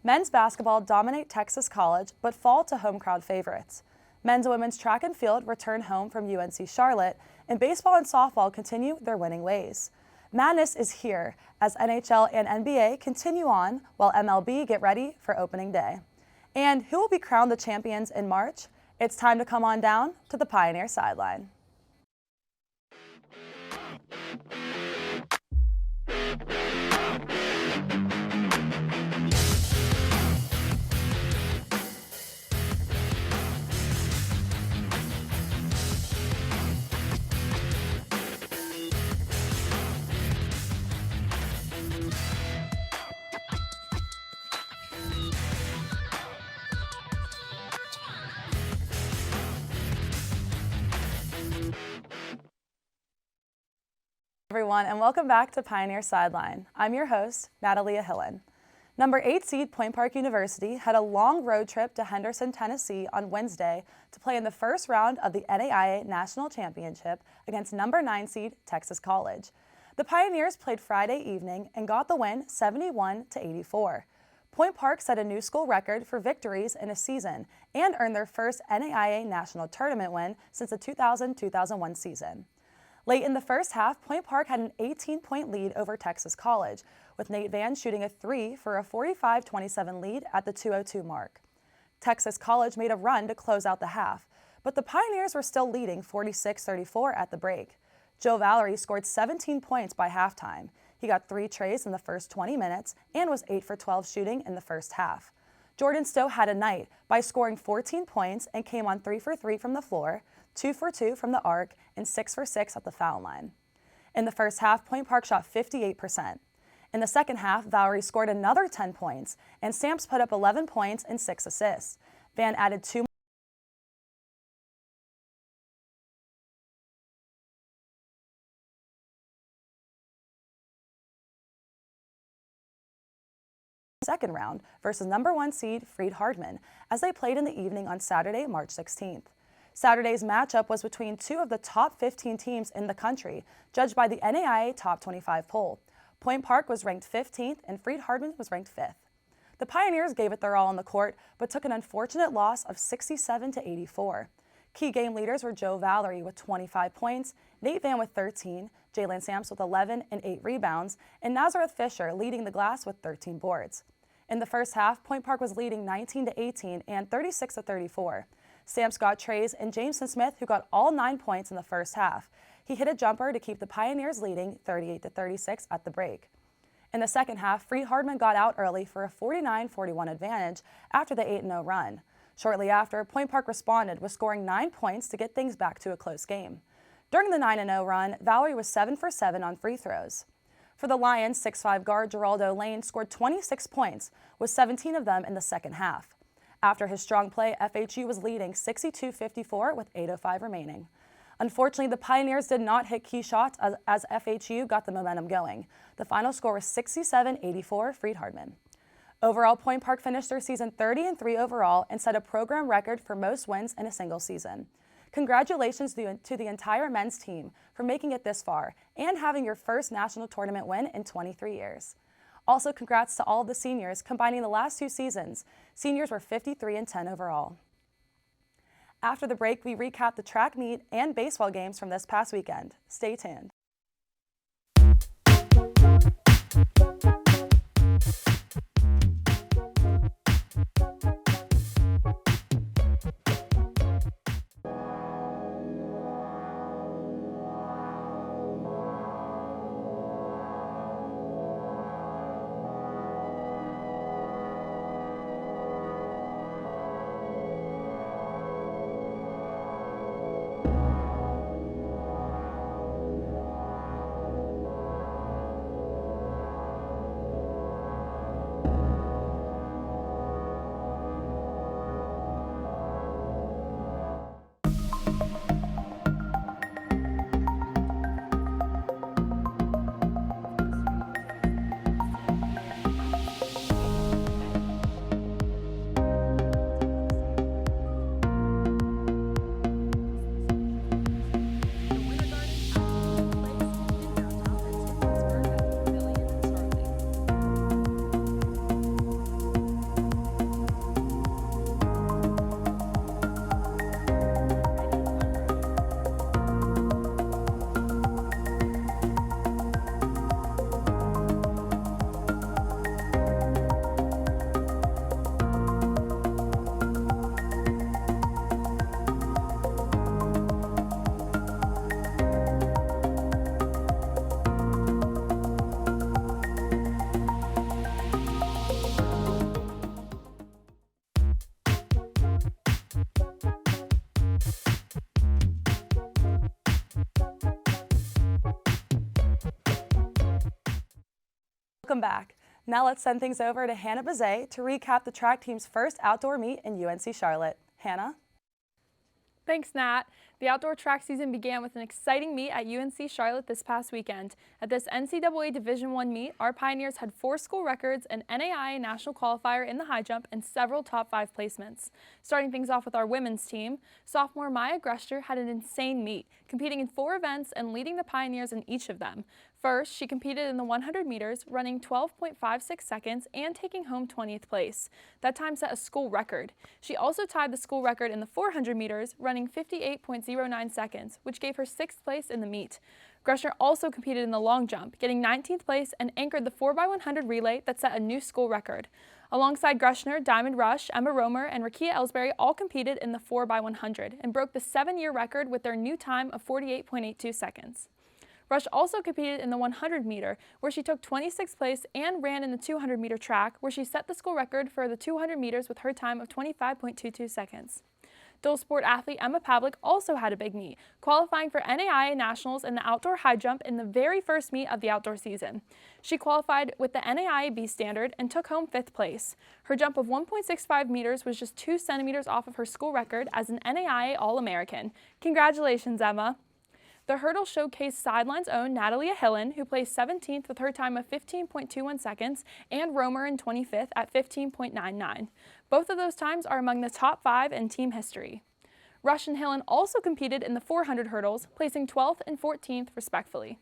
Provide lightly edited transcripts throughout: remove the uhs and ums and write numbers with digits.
Men's basketball dominate Texas College but fall to home crowd favorites. Men's and women's track and field return home from UNC Charlotte, and baseball and softball continue their winning ways. Madness is here as NHL and NBA continue on while MLB get ready for opening day. And who will be crowned the champions in March? It's time to come on down to the Pioneer Sideline. Everyone, and welcome back to Pioneer Sideline. I'm your host, Natalia Hillen. Number 8 seed Point Park University had a long road trip to Henderson, Tennessee on Wednesday to play in the first round of the NAIA National Championship against number 9 seed Texas College. The Pioneers played Friday evening and got the win 71-84. Point Park set a new school record for victories in a season and earned their first NAIA National Tournament win since the 2000-2001 season. Late in the first half, Point Park had an 18-point lead over Texas College, with Nate Van shooting a 3 for a 45-27 lead at the 2:02 mark. Texas College made a run to close out the half, but the Pioneers were still leading 46-34 at the break. Joe Valerie scored 17 points by halftime. He got 3 trays in the first 20 minutes and was 8 for 12 shooting in the first half. Jordan Stowe had a night by scoring 14 points and came on 3 for 3 from the floor, 2 for 2 from the arc, and 6 for 6 at the foul line. In the first half, Point Park shot 58%. In the second half, Valerie scored another 10 points, and Stamps put up 11 points and 6 assists. Van added 2 second round versus number 1 seed Freed Hardman as they played in the evening on Saturday, March 16th. Saturday's matchup was between 2 of the top 15 teams in the country, judged by the NAIA Top 25 poll. Point Park was ranked 15th and Freed Hardman was ranked 5th. The Pioneers gave it their all on the court, but took an unfortunate loss of 67-84. Key game leaders were Joe Valerie with 25 points, Nate Van with 13, Jalen Stamps with 11 and 8 rebounds, and Nazareth Fisher leading the glass with 13 boards. In the first half, Point Park was leading 19-18 and 36-34. Stamps got trays and Jameson Smith, who got all 9 points in the first half. He hit a jumper to keep the Pioneers leading 38-36 at the break. In the second half, Freed Hardman got out early for a 49-41 advantage after the 8-0 run. Shortly after, Point Park responded with scoring 9 points to get things back to a close game. During the 9-0 run, Valerie was 7 for 7 on free throws. For the Lions, 6'5" guard Geraldo Lane scored 26 points, with 17 of them in the second half. After his strong play, FHU was leading 62-54 with 8:05 remaining. Unfortunately, the Pioneers did not hit key shots as FHU got the momentum going. The final score was 67-84 Freed Hardman. Overall, Point Park finished their season 30-3 overall and set a program record for most wins in a single season. Congratulations to the entire men's team for making it this far and having your first national tournament win in 23 years. Also, congrats to all of the seniors combining the last 2 seasons. Seniors were 53-10 overall. After the break, we recap the track meet and baseball games from this past weekend. Stay tuned. Welcome back. Now let's send things over to Hannah Bazet to recap the track team's first outdoor meet in UNC Charlotte. Hannah? Thanks, Nat. The outdoor track season began with an exciting meet at UNC Charlotte this past weekend. At this NCAA Division I meet, our Pioneers had 4 school records, an NAIA national qualifier in the high jump, and several top 5 placements. Starting things off with our women's team, sophomore Maya Greschter had an insane meet, competing in 4 events and leading the Pioneers in each of them. First, she competed in the 100 meters, running 12.56 seconds and taking home 20th place. That time set a school record. She also tied the school record in the 400 meters, running 58.09 seconds, which gave her 6th place in the meet. Greschter also competed in the long jump, getting 19th place and anchored the 4x100 relay that set a new school record. Alongside Greschter, Diamond Rush, Emma Romer, and Rakia Ellsbury all competed in the 4x100 and broke the 7-year record with their new time of 48.82 seconds. Rush also competed in the 100 meter, where she took 26th place, and ran in the 200 meter track, where she set the school record for the 200 meters with her time of 25.22 seconds. Dual sport athlete Emma Pavlik also had a big meet, qualifying for NAIA Nationals in the outdoor high jump in the very first meet of the outdoor season. She qualified with the NAIA B standard and took home 5th place. Her jump of 1.65 meters was just 2 centimeters off of her school record as an NAIA All-American. Congratulations, Emma! The hurdle showcased Sideline's own Natalia Hillen, who placed 17th with her time of 15.21 seconds, and Romer in 25th at 15.99. Both of those times are among the top 5 in team history. Rush and Hillen also competed in the 400 hurdles, placing 12th and 14th respectfully.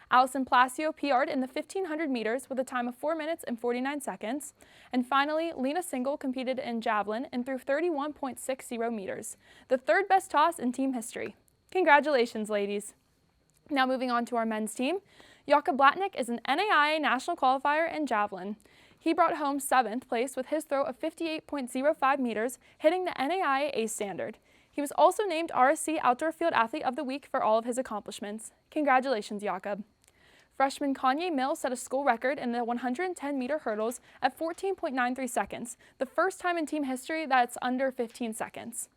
Allison Palacio PR'd in the 1500 meters with a time of 4 minutes and 49 seconds. And finally, Lena Single competed in javelin and threw 31.60 meters, the 3rd best toss in team history. Congratulations, ladies. Now moving on to our men's team. Jakob Blatnick is an NAIA national qualifier in javelin. He brought home 7th place with his throw of 58.05 meters, hitting the NAIA A standard. He was also named RSC Outdoor Field Athlete of the Week for all of his accomplishments. Congratulations, Jakob. Freshman Kanye Mills set a school record in the 110-meter hurdles at 14.93 seconds, the first time in team history that's under 15 seconds.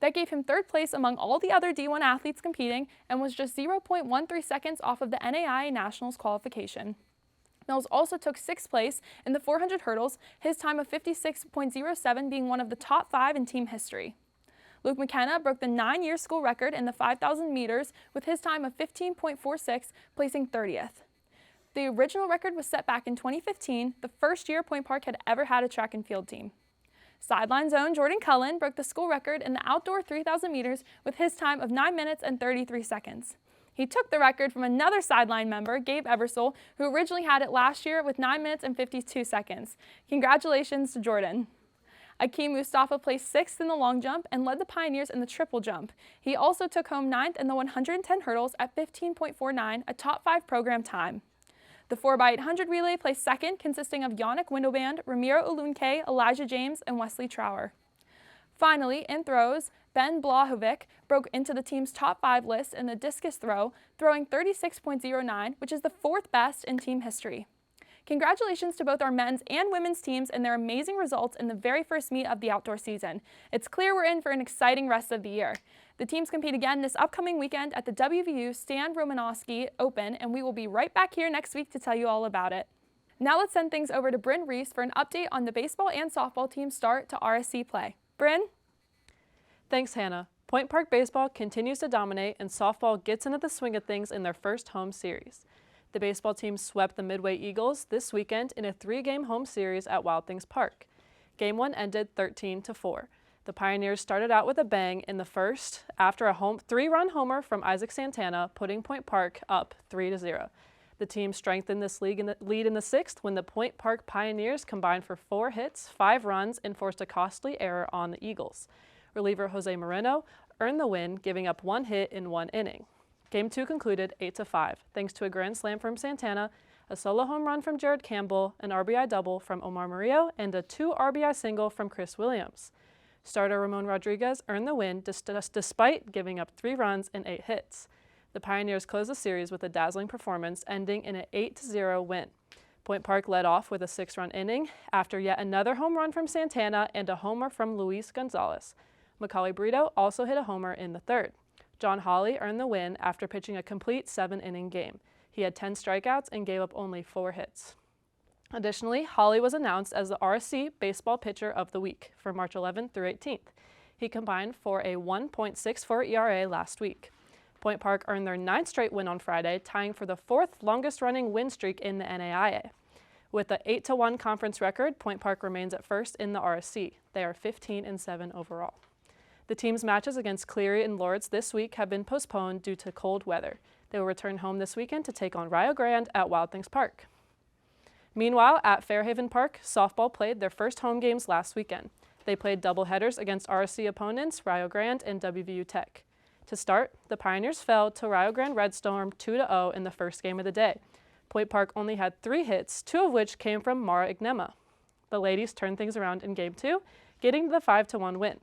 That gave him 3rd place among all the other D1 athletes competing and was just 0.13 seconds off of the NAIA Nationals qualification. Mills also took 6th place in the 400 hurdles, his time of 56.07 being one of the top 5 in team history. Luke McKenna broke the 9-year school record in the 5,000 meters with his time of 15.46, placing 30th. The original record was set back in 2015, the first year Point Park had ever had a track and field team. Sideline's own Jordan Cullen broke the school record in the outdoor 3,000 meters with his time of 9 minutes and 33 seconds. He took the record from another Sideline member, Gabe Eversole, who originally had it last year with 9 minutes and 52 seconds. Congratulations to Jordan. Akeem Mustafa placed 6th in the long jump and led the Pioneers in the triple jump. He also took home 9th in the 110 hurdles at 15.49, a top 5 program time. The 4x800 relay placed 2nd, consisting of Yannick Windoband, Ramiro Ulunke, Elijah James, and Wesley Trower. Finally, in throws, Ben Blahovic broke into the team's top 5 list in the discus throw, throwing 36.09, which is the 4th best in team history. Congratulations to both our men's and women's teams and their amazing results in the very first meet of the outdoor season. It's clear we're in for an exciting rest of the year. The teams compete again this upcoming weekend at the WVU Stan Romanowski Open, and we will be right back here next week to tell you all about it. Now let's send things over to Bryn Reese for an update on the baseball and softball team's start to RSC play. Bryn? Thanks, Hannah. Point Park baseball continues to dominate, and softball gets into the swing of things in their first home series. The baseball team swept the Midway Eagles this weekend in a 3-game home series at Wild Things Park. Game 1 ended 13-4. The Pioneers started out with a bang in the first after a 3-run homer from Isaac Santana, putting Point Park up 3-0. The team strengthened this lead in the 6th when the Point Park Pioneers combined for 4 hits, 5 runs, and forced a costly error on the Eagles. Reliever Jose Moreno earned the win, giving up 1 hit in 1 inning. Game 2 concluded 8-5, thanks to a grand slam from Santana, a solo home run from Jared Campbell, an RBI double from Omar Murillo, and a 2 RBI single from Chris Williams. Starter Ramon Rodriguez earned the win despite giving up 3 runs and 8 hits. The Pioneers closed the series with a dazzling performance, ending in an 8-0 win. Point Park led off with a 6-run inning after yet another home run from Santana and a homer from Luis Gonzalez. Macaulay Brito also hit a homer in the 3rd. John Hawley earned the win after pitching a complete 7-inning game. He had 10 strikeouts and gave up only 4 hits. Additionally, Holly was announced as the RC Baseball Pitcher of the Week for March 11th through 18th. He combined for a 1.64 ERA last week. Point Park earned their 9th straight win on Friday, tying for the 4th longest-running win streak in the NAIA. With the 8-1 conference record, Point Park remains at first in the RSC. They are 15-7 overall. The team's matches against Cleary and Lords this week have been postponed due to cold weather. They will return home this weekend to take on Rio Grande at Wild Things Park. Meanwhile, at Fairhaven Park, softball played their first home games last weekend. They played doubleheaders against RSC opponents Rio Grande and WVU Tech. To start, the Pioneers fell to Rio Grande Red Storm 2-0 in the first game of the day. Point Park only had 3 hits, 2 of which came from Mara Ignema. The ladies turned things around in Game 2, getting to the 5-1 win.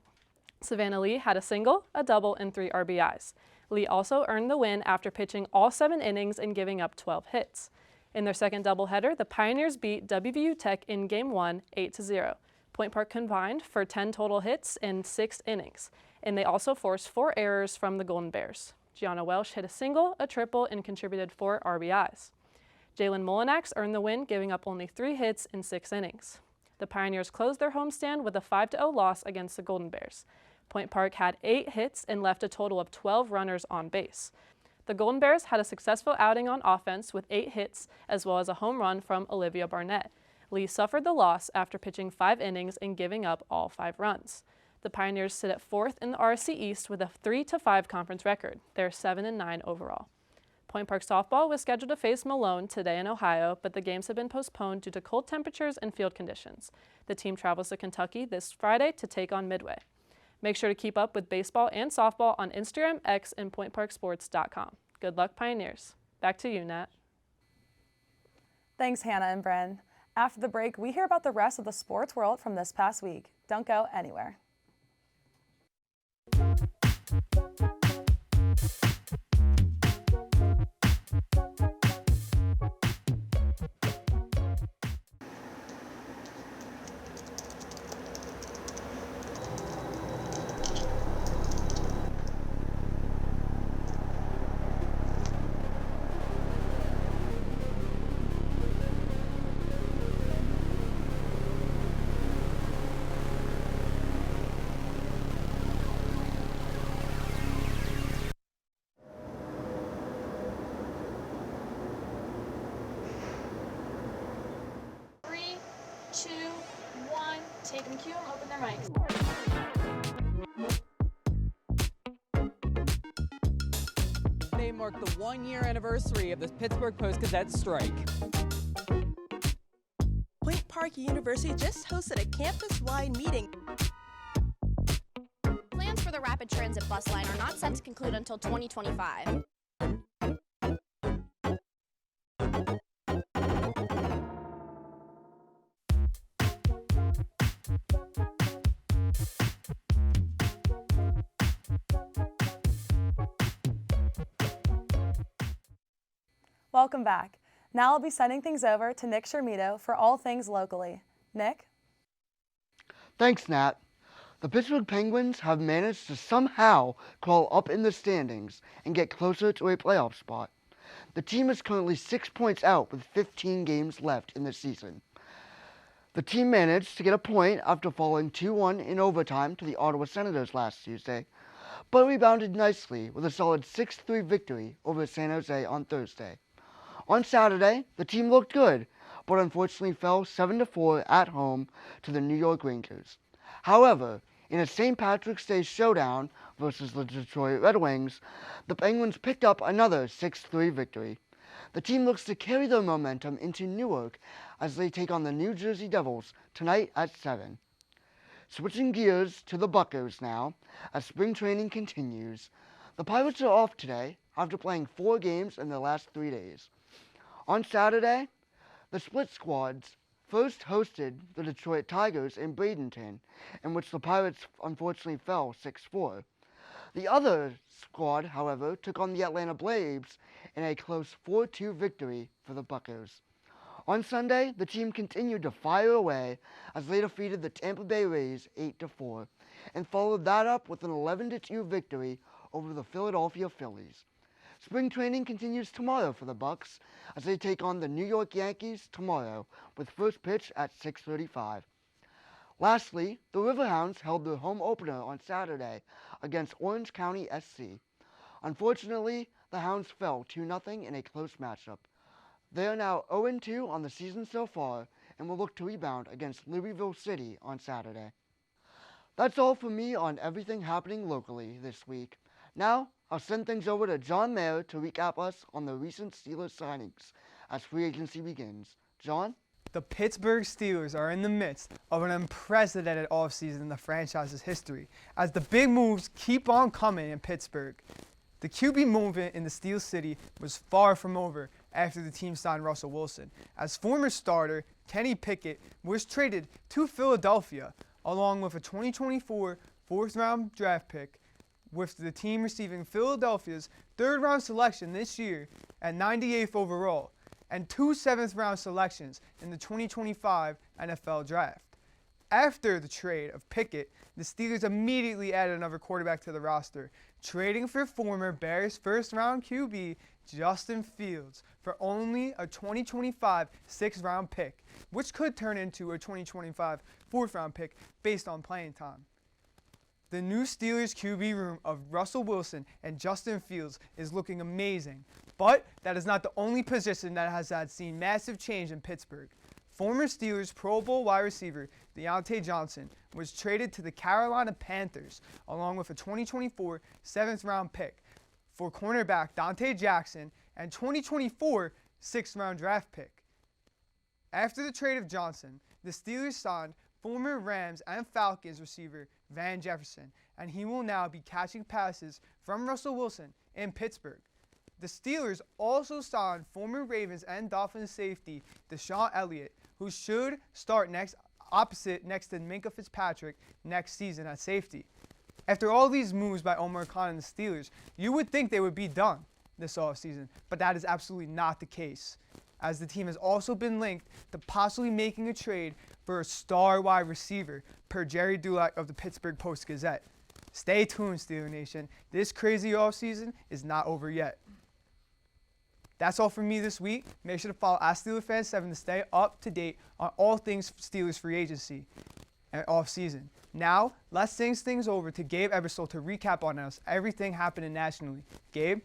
Savannah Lee had a single, a double, and 3 RBIs. Lee also earned the win after pitching all 7 innings and giving up 12 hits. In their second doubleheader, the Pioneers beat WVU Tech in Game 1, 8-0. Point Park combined for 10 total hits in 6 innings, and they also forced 4 errors from the Golden Bears. Gianna Welsh hit a single, a triple, and contributed 4 RBIs. Jalen Molinax earned the win, giving up only 3 hits in 6 innings. The Pioneers closed their homestand with a 5-0 loss against the Golden Bears. Point Park had 8 hits and left a total of 12 runners on base. The Golden Bears had a successful outing on offense with 8 hits as well as a home run from Olivia Barnett. Lee suffered the loss after pitching 5 innings and giving up all 5 runs. The Pioneers sit at 4th in the RSC East with a 3-5 conference record. They're 7-9 overall. Point Park softball was scheduled to face Malone today in Ohio, but the games have been postponed due to cold temperatures and field conditions. The team travels to Kentucky this Friday to take on Midway. Make sure to keep up with baseball and softball on Instagram, X, and pointparksports.com. Good luck, Pioneers. Back to you, Nat. Thanks, Hannah and Bren. After the break, we hear about the rest of the sports world from this past week. Don't go anywhere. Take them cue and open their mics. Today marked the 1-year anniversary of the Pittsburgh Post-Gazette strike. Point Park University just hosted a campus-wide meeting. Plans for the rapid transit bus line are not set to conclude until 2025. Welcome back. Now I'll be sending things over to Nick Shermito for all things locally. Nick? Thanks, Nat. The Pittsburgh Penguins have managed to somehow crawl up in the standings and get closer to a playoff spot. The team is currently 6 points out with 15 games left in the season. The team managed to get a point after falling 2-1 in overtime to the Ottawa Senators last Tuesday, but rebounded nicely with a solid 6-3 victory over San Jose on Thursday. On Saturday, the team looked good, but unfortunately fell 7-4 at home to the New York Rangers. However, in a St. Patrick's Day showdown versus the Detroit Red Wings, the Penguins picked up another 6-3 victory. The team looks to carry their momentum into Newark as they take on the New Jersey Devils tonight at 7. Switching gears to the Buccos now, as spring training continues. The Pirates are off today after playing 4 games in the last 3 days. On Saturday, the split squads first hosted the Detroit Tigers in Bradenton, in which the Pirates unfortunately fell 6-4. The other squad, however, took on the Atlanta Braves in a close 4-2 victory for the Buccos. On Sunday, the team continued to fire away as they defeated the Tampa Bay Rays 8-4, and followed that up with an 11-2 victory over the Philadelphia Phillies. Spring training continues tomorrow for the Bucks as they take on the New York Yankees tomorrow with first pitch at 6:35. Lastly, the Riverhounds held their home opener on Saturday against Orange County SC. Unfortunately, the Hounds fell 2-0 in a close matchup. They are now 0-2 on the season so far and will look to rebound against Louisville City on Saturday. That's all for me on everything happening locally this week. Now, I'll send things over to John Mayer to recap us on the recent Steelers signings as free agency begins. John? The Pittsburgh Steelers are in the midst of an unprecedented offseason in the franchise's history as the big moves keep on coming in Pittsburgh. The QB movement in the Steel City was far from over after the team signed Russell Wilson, as former starter Kenny Pickett was traded to Philadelphia along with a 2024 fourth-round draft pick, with the team receiving Philadelphia's third-round selection this year at 98th overall, and 2 seventh-round selections in the 2025 NFL Draft. After the trade of Pickett, the Steelers immediately added another quarterback to the roster, trading for former Bears first-round QB Justin Fields for only a 2025 sixth-round pick, which could turn into a 2025 fourth-round pick based on playing time. The new Steelers QB room of Russell Wilson and Justin Fields is looking amazing, but that is not the only position that has seen massive change in Pittsburgh. Former Steelers Pro Bowl wide receiver Deontay Johnson was traded to the Carolina Panthers along with a 2024 seventh-round pick for cornerback Dante Jackson and 2024 sixth-round draft pick. After the trade of Johnson, the Steelers signed former Rams and Falcons receiver Van Jefferson, and he will now be catching passes from Russell Wilson in Pittsburgh. The Steelers also signed former Ravens and Dolphins safety Deshaun Elliott, who should start next to Minkah Fitzpatrick next season at safety. After all these moves by Omar Khan and the Steelers, you would think they would be done this offseason, but that is absolutely not the case, as the team has also been linked to possibly making a trade for a star wide receiver, per Jerry Dulac of the Pittsburgh Post-Gazette. Stay tuned, Steeler Nation. This crazy offseason is not over yet. That's all from me this week. Make sure to follow @SteelerFan7 to stay up to date on all things Steelers free agency and offseason. Now, let's send things over to Gabe Ebersol to recap on us everything happening nationally. Gabe?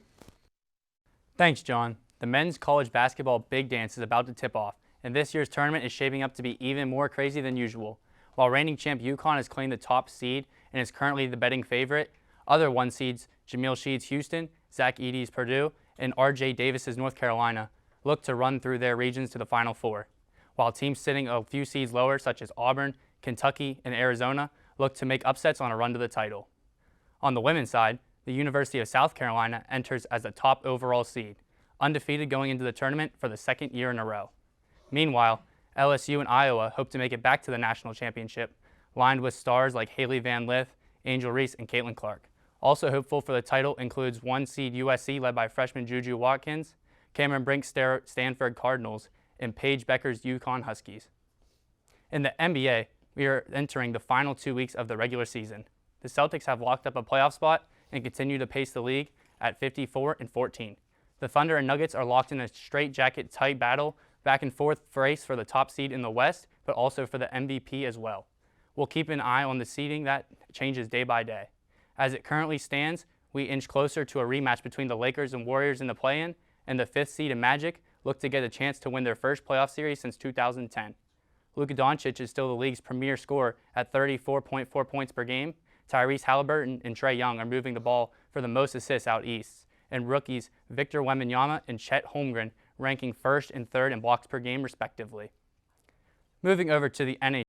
Thanks, John. The men's college basketball big dance is about to tip off, and this year's tournament is shaping up to be even more crazy than usual. While reigning champ UConn has claimed the top seed and is currently the betting favorite, other one seeds, Jamil Sheed's Houston, Zach Edey's Purdue, and RJ Davis's North Carolina, look to run through their regions to the Final Four, while teams sitting a few seeds lower, such as Auburn, Kentucky, and Arizona, look to make upsets on a run to the title. On the women's side, the University of South Carolina enters as the top overall seed, undefeated going into the tournament for the second year in a row. Meanwhile, LSU and Iowa hope to make it back to the national championship, lined with stars like Haley Van Lith, Angel Reese, and Caitlin Clark. Also hopeful for the title includes one seed USC led by freshman Juju Watkins, Cameron Brink's Stanford Cardinals, and Paige Becker's UConn Huskies. In the NBA, we are entering the final 2 weeks of the regular season. The Celtics have locked up a playoff spot and continue to pace the league at 54-14. The Thunder and Nuggets are locked in a straight-jacket tight battle back and forth race for the top seed in the West, but also for the MVP as well. We'll keep an eye on the seeding that changes day by day. As it currently stands, we inch closer to a rematch between the Lakers and Warriors in the play-in, and the 5th seed in Magic look to get a chance to win their first playoff series since 2010. Luka Doncic is still the league's premier scorer at 34.4 points per game. Tyrese Halliburton and Trae Young are moving the ball for the most assists out east, and rookies Victor Wembanyama and Chet Holmgren ranking first and third in blocks per game respectively. Moving over to the NHL.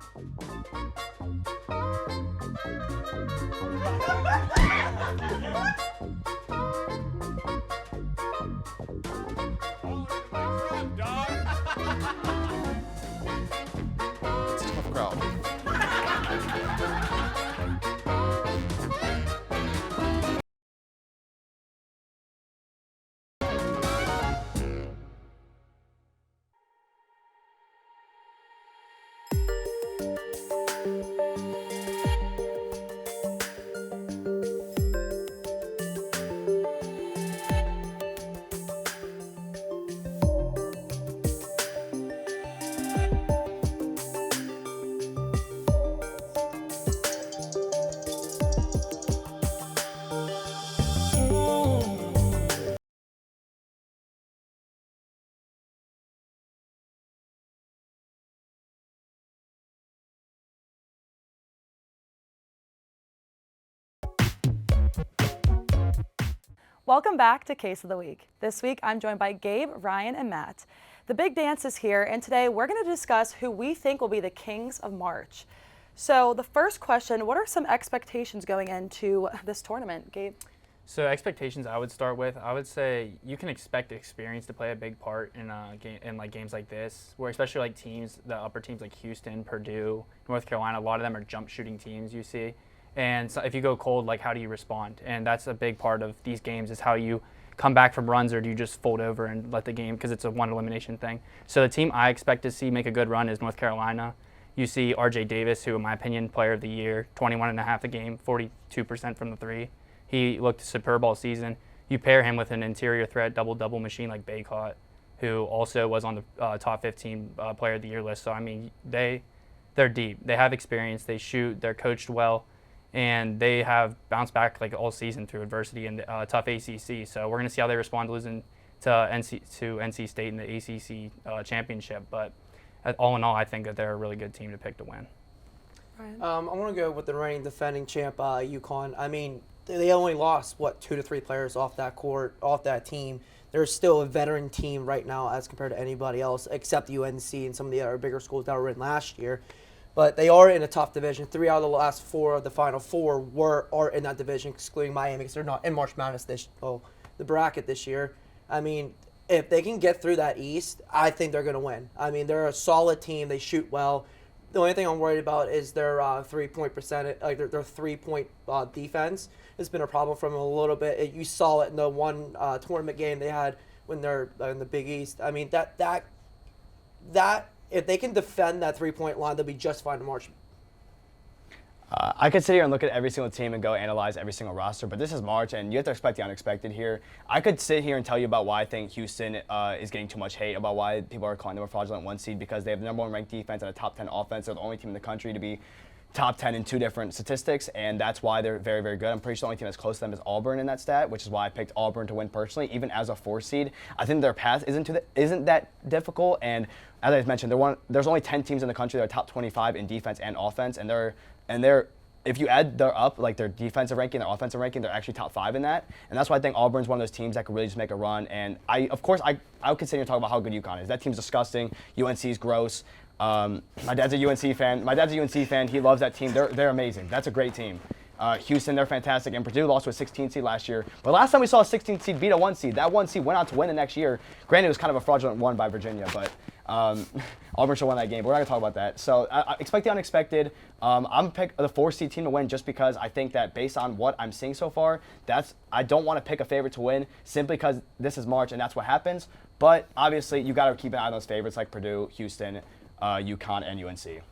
It's a tough crowd. Welcome back to Case of the Week. This week, I'm joined by Gabe, Ryan, and Matt. The big dance is here, and today we're going to discuss who we think will be the Kings of March. So the first question, what are some expectations going into this tournament, Gabe? So expectations I would start with, I would say you can expect experience to play a big part in games like this, where especially like teams, the upper teams like Houston, Purdue, North Carolina, a lot of them are jump shooting teams you see. And so if you go cold, like how do you respond? And that's a big part of these games is how you come back from runs, or do you just fold over and let the game, because it's a one elimination thing. So the team I expect to see make a good run is North Carolina. You see R.J. Davis, who in my opinion, player of the year, 21.5 a game, 42% from the three. He looked superb all season. You pair him with an interior threat double-double machine like Baycott, who also was on the top 15 player of the year list. So I mean, they're deep. They have experience. They shoot. They're coached well. And they have bounced back like all season through adversity and tough ACC. So we're going to see how they respond to losing to NC State in the ACC championship. But all in all, I think that they're a really good team to pick to win. I want to go with the reigning defending champ, UConn. I mean, they only lost, 2 to 3 players off that court, off that team. They're still a veteran team right now as compared to anybody else except UNC and some of the other bigger schools that were in last year. But they are in a tough division. 3 out of the last 4 of the Final 4 are in that division, excluding Miami, because they're not in March Madness the bracket this year. I mean, if they can get through that East, I think they're going to win. I mean, they're a solid team. They shoot well. The only thing I'm worried about is their 3-point percentage, like their 3-point defense has been a problem for them a little bit. You saw it in the one tournament game they had when they're in the Big East. I mean, that if they can defend that 3-point line, they'll be just fine in March. I could sit here and look at every single team and go analyze every single roster, but this is March, and you have to expect the unexpected here. I could sit here and tell you about why I think Houston is getting too much hate, about why people are calling them a fraudulent 1 seed, because they have the #1 ranked defense and a top 10 offense. They're the only team in the country to be top 10 in 2 different statistics, and that's why they're very, very good. I'm pretty sure the only team that's close to them is Auburn in that stat, which is why I picked Auburn to win personally, even as a 4 seed. I think their path isn't that difficult, and as I mentioned, there's only 10 teams in the country that are top 25 in defense and offense, and they're if you add their defensive ranking, their offensive ranking, they're actually top 5 in that. And that's why I think Auburn's one of those teams that could really just make a run. And I would continue to talk about how good UConn is. That team's disgusting. UNC's gross. My dad's a UNC fan. He loves that team. They're amazing. That's a great team. Houston, they're fantastic. And Purdue lost to a 16 seed last year. But last time we saw a 16 seed beat a 1 seed, that 1 seed went on to win the next year. Granted, it was kind of a fraudulent one by Virginia, but Auburn should win that game. But we're not going to talk about that. So I expect the unexpected. I'm going to pick the 4 seed team to win just because I think that based on what I'm seeing so far, I don't want to pick a favorite to win simply because this is March and that's what happens. But obviously, you got to keep an eye on those favorites like Purdue, Houston, UConn, and UNC.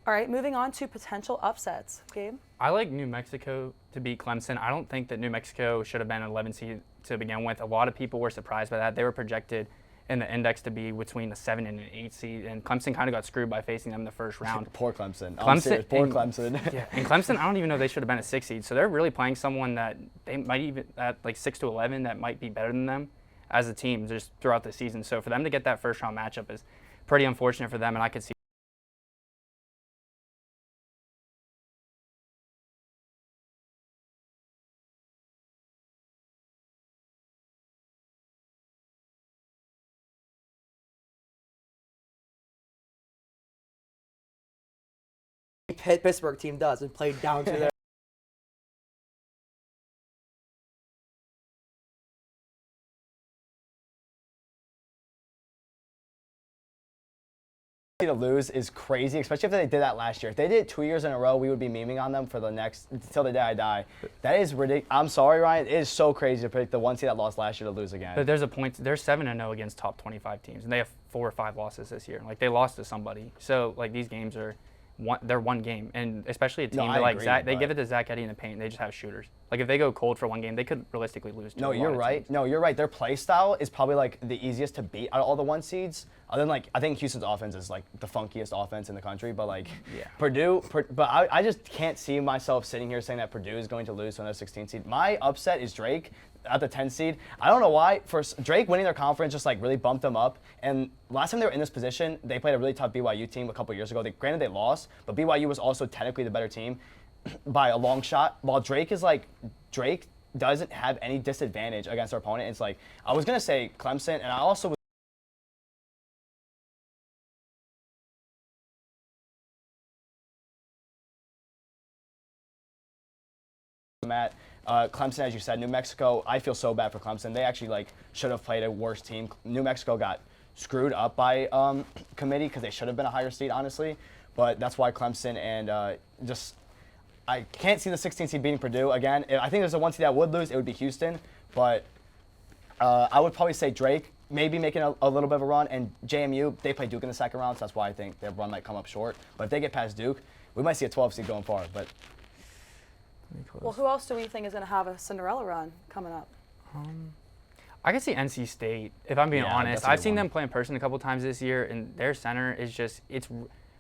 All right, moving on to potential upsets. Gabe? I like New Mexico to beat Clemson. I don't think that New Mexico should have been an 11 seed to begin with. A lot of people were surprised by that. They were projected in the index to be between a 7 and an 8 seed, and Clemson kind of got screwed by facing them in the first round. Poor Clemson. Poor Clemson. Yeah, and Clemson, I don't even know they should have been a 6 seed. So they're really playing someone that they might even at like 6 to 11 that might be better than them as a team just throughout the season. So for them to get that first round matchup is pretty unfortunate for them, and I could see Pittsburgh team does and play down to their to lose is crazy, especially if they did that last year. If they did it 2 years in a row, we would be memeing on them for the next till the day I die. That is ridiculous. I'm sorry, Ryan. It is so crazy to predict the one seed that lost last year to lose again. But there's a point. They're 7-0 against top 25 teams, and they have 4 or 5 losses this year. Like they lost to somebody. So like these games are, they're one game, and especially a team that like Zach, they give it to Zach Edey in the paint. And they just have shooters. Like if they go cold for one game, they could realistically lose. No, you're right. No, you're right. Their play style is probably like the easiest to beat out of all the one seeds. Other than like, I think Houston's offense is like the funkiest offense in the country. But like Purdue, but I just can't see myself sitting here saying that Purdue is going to lose to another 16 seed. My upset is Drake at the 10 seed. I don't know why. First, Drake winning their conference just like really bumped them up. And last time they were in this position, they played a really tough BYU team a couple years ago. Granted, they lost, but BYU was also technically the better team by a long shot. While Drake doesn't have any disadvantage against their opponent. It's like, I was going to say Clemson, and I also was Matt, Clemson, as you said, New Mexico, I feel so bad for Clemson. They actually like should have played a worse team. New Mexico got screwed up by committee because they should have been a higher seed, honestly. But that's why Clemson and I can't see the 16 seed beating Purdue again. I think there's a 1 seed that would lose. It would be Houston. But I would probably say Drake maybe making a little bit of a run. And JMU, they play Duke in the second round, so that's why I think their run might come up short. But if they get past Duke, we might see a 12 seed going far. But well, who else do we think is going to have a Cinderella run coming up? I could see NC State, if I'm being honest. I've seen them play in person a couple times this year, and their center is just,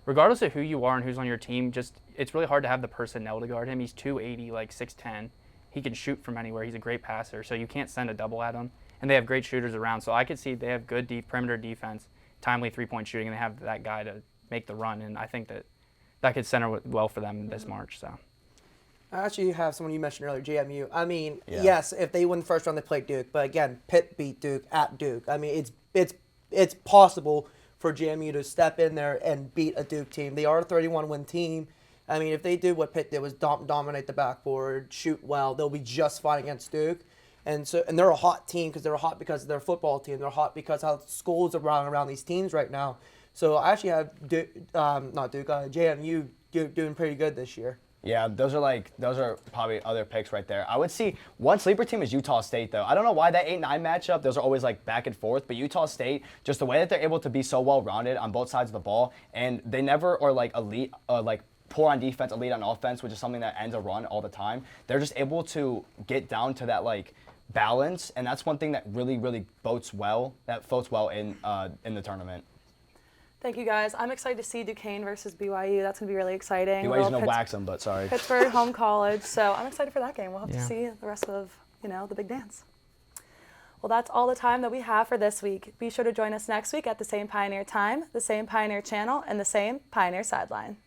regardless of who you are and who's on your team, it's really hard to have the personnel to guard him. He's 280, like 6'10". He can shoot from anywhere. He's a great passer, so you can't send a double at him. And they have great shooters around, so I could see they have good perimeter defense, timely three-point shooting, and they have that guy to make the run, and I think that could center well for them this March. So. I actually have someone you mentioned earlier, JMU. I mean, yes, if they win the first round, they play Duke. But again, Pitt beat Duke at Duke. I mean, it's possible for JMU to step in there and beat a Duke team. They are a 31-win team. I mean, if they do what Pitt did was dominate the backboard, shoot well, they'll be just fine against Duke. And they're a hot team because they're hot because of their football team. They're hot because how schools are around these teams right now. So I actually have JMU doing pretty good this year. Yeah, those are probably other picks right there. I would see one sleeper team is Utah State, though. I don't know why that 8-9 matchup, those are always like back and forth, but Utah State, just the way that they're able to be so well-rounded on both sides of the ball, and they never are like elite, like poor on defense, elite on offense, which is something that ends a run all the time. They're just able to get down to that like balance, and that's one thing that really, really floats well in the tournament. Thank you, guys. I'm excited to see Duquesne versus BYU. That's going to be really exciting. BYU's going to wax them, but sorry. Pittsburgh, home college. So I'm excited for that game. We'll have to see the rest of, the big dance. Well, that's all the time that we have for this week. Be sure to join us next week at the same Pioneer time, the same Pioneer channel, and the same Pioneer Sideline.